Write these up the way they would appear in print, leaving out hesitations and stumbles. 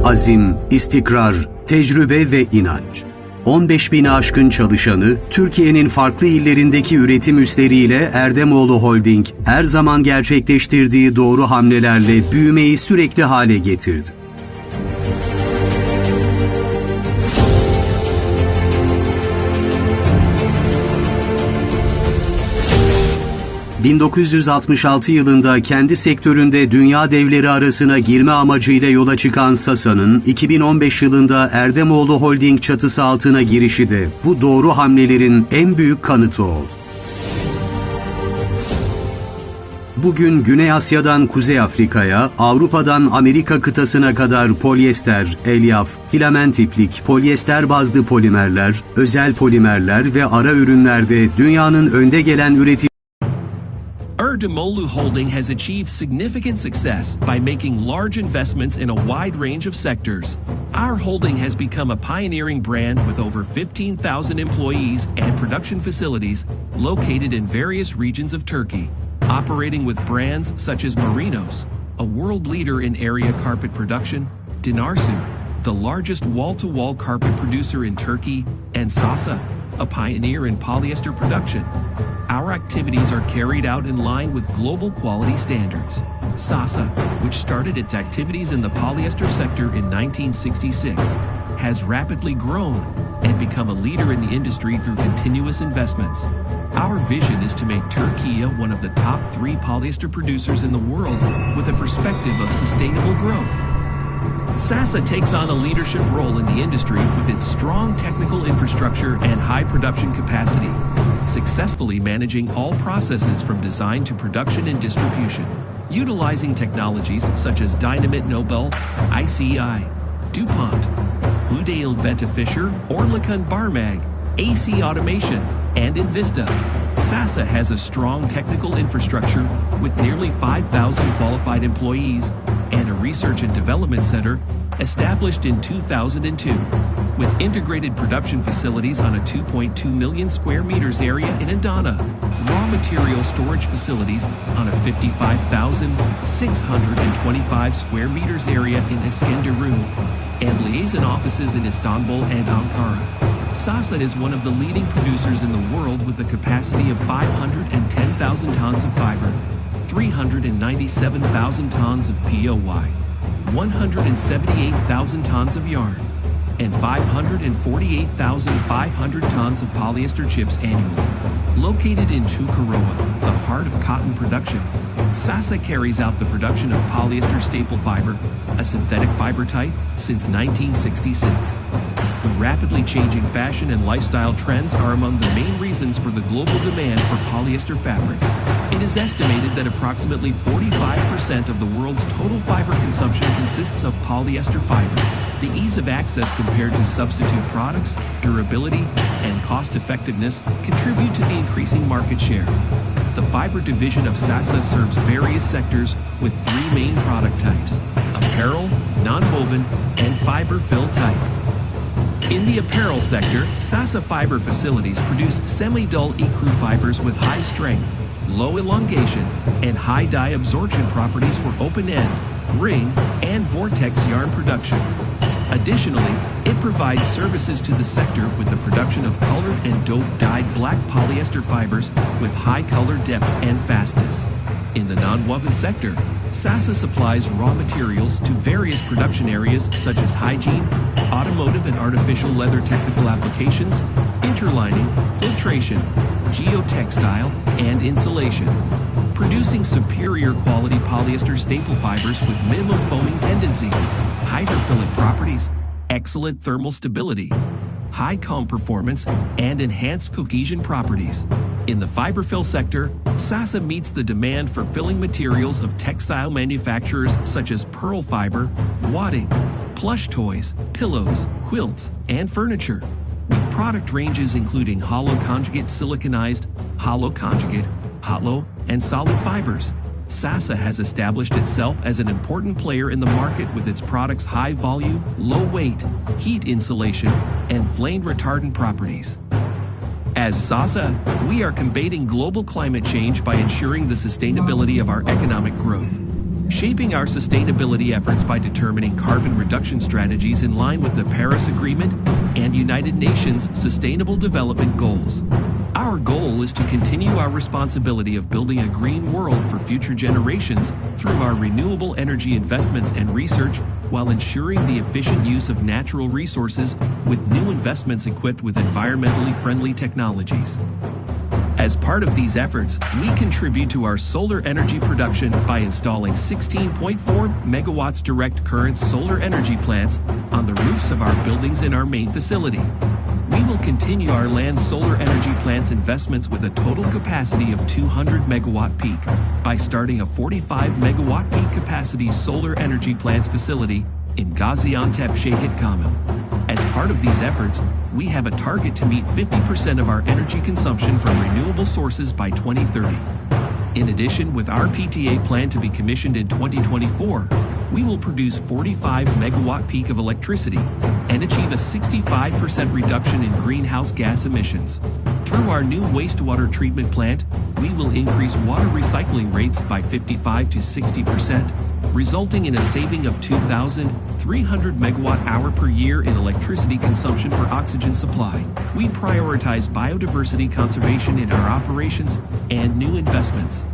azim, istikrar, tecrübe ve inanç. 15.000'i aşkın çalışanı, Türkiye'nin farklı illerindeki üretim üsleriyle Erdemoğlu Holding, her zaman gerçekleştirdiği doğru hamlelerle büyümeyi sürekli hale getirdi. ...1966 yılında kendi sektöründe dünya devleri arasına girme amacıyla yola çıkan SASA'nın 2015 yılında Erdemoğlu Holding çatısı altına girişi de bu doğru hamlelerin en büyük kanıtı oldu. Bugün Güney Asya'dan Kuzey Afrika'ya, Avrupa'dan Amerika kıtasına kadar polyester, elyaf, filament iplik, polyester bazlı polimerler, özel polimerler ve ara ürünlerde dünyanın önde gelen üreticilerinden Erdemoğlu Holding has achieved significant success by making large investments in a wide range of sectors. Our holding has become a pioneering brand with over 15,000 employees and production facilities located in various regions of Turkey, operating with brands such as Merinos, a world leader in area carpet production, Dinarsu, the largest wall-to-wall carpet producer in Turkey, and SASA, a pioneer in polyester production. Our activities are carried out in line with global quality standards. SASA, which started its activities in the polyester sector in 1966, has rapidly grown and become a leader in the industry through continuous investments. Our vision is to make Türkiye one of the top 3 polyester producers in the world with a perspective of sustainable growth. SASA takes on a leadership role in the industry with its strong technical infrastructure and high production capacity, successfully managing all processes from design to production and distribution, utilizing technologies such as Dynamit Nobel, ICI, DuPont, Houdail Ventafisher, Oerlikon Barmag, AC Automation, and Invista. SASA has a strong technical infrastructure with nearly 5,000 qualified employees and a research and development center established in 2002, with integrated production facilities on a 2.2 million square meters area in Adana, raw material storage facilities on a 55,625 square meters area in Iskenderun, and liaison offices in Istanbul and Ankara. SASA is one of the leading producers in the world with a capacity of 510,000 tons of fiber, 397,000 tons of POY, 178,000 tons of yarn, and 548,500 tons of polyester chips annually. Located in Çukurova, the heart of cotton production, SASA carries out the production of polyester staple fiber, a synthetic fiber type, since 1966. The rapidly changing fashion and lifestyle trends are among the main reasons for the global demand for polyester fabrics. It is estimated that approximately 45% of the world's total fiber consumption consists of polyester fiber. The ease of access compared to substitute products, durability, and cost-effectiveness contribute to the increasing market share. The fiber division of SASA serves various sectors with 3 main product types: apparel, nonwoven, and fiber fill type. In the apparel sector, SASA fiber facilities produce semi-dull ecru fibers with high strength, low elongation, and high dye absorption properties for open-end, ring, and vortex yarn production. Additionally, it provides services to the sector with the production of colored and dope-dyed black polyester fibers with high color depth and fastness. In the non-woven sector, SASA supplies raw materials to various production areas such as hygiene, automotive and artificial leather technical applications, interlining, filtration, geotextile, and insulation, producing superior quality polyester staple fibers with minimum foaming tendency, hydrophilic properties, excellent thermal stability, high comb performance, and enhanced cohesion properties. In the fiber fill sector, SASA meets the demand for filling materials of textile manufacturers such as pearl fiber, wadding, plush toys, pillows, quilts, and furniture, with product ranges including hollow conjugate siliconized, hollow conjugate, hollow, and solid fibers. SASA has established itself as an important player in the market with its products' high volume, low weight, heat insulation, and flame retardant properties. As SASA, we are combating global climate change by ensuring the sustainability of our economic growth. shaping our sustainability efforts by determining carbon reduction strategies in line with the Paris Agreement and United Nations Sustainable Development Goals. Our goal is to continue our responsibility of building a green world for future generations through our renewable energy investments and research, while ensuring the efficient use of natural resources with new investments equipped with environmentally friendly technologies. As part of these efforts, we contribute to our solar energy production by installing 16.4 megawatts direct current solar energy plants on the roofs of our buildings in our main facility. We will continue our land solar energy plants investments with a total capacity of 200 megawatt peak by starting a 45 megawatt peak capacity solar energy plants facility in Gaziantep Şehit Kamil. As part of these efforts, we have a target to meet 50% of our energy consumption from renewable sources by 2030. In addition, with our PTA plan to be commissioned in 2024, we will produce 45 megawatt peak of electricity and achieve a 65% reduction in greenhouse gas emissions. Through our new wastewater treatment plant, we will increase water recycling rates by 55 to 60%, resulting in a saving of 2,300 megawatt hour per year in electricity consumption for oxygen supply. We prioritize biodiversity conservation in our operations and new investments.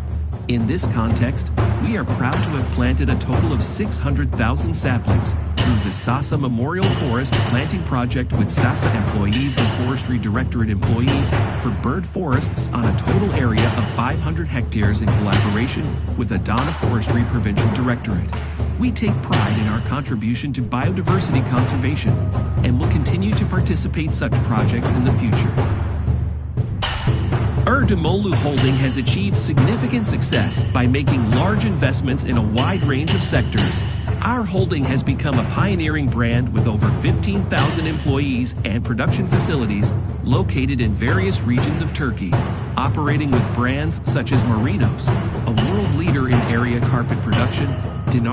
In this context, we are proud to have planted a total of 600,000 saplings through the SASA Memorial Forest Planting Project with SASA employees and Forestry Directorate employees for bird forests on a total area of 500 hectares in collaboration with Adana Forestry Provincial Directorate. We take pride in our contribution to biodiversity conservation and will continue to participate in such projects in the future. Erdemolu Holding has achieved significant success by making large investments in a wide range of sectors. Our holding has become a pioneering brand with over 15,000 employees and production facilities located in various regions of Turkey, operating with brands such as Merinos, a world leader in area carpet production, Dinar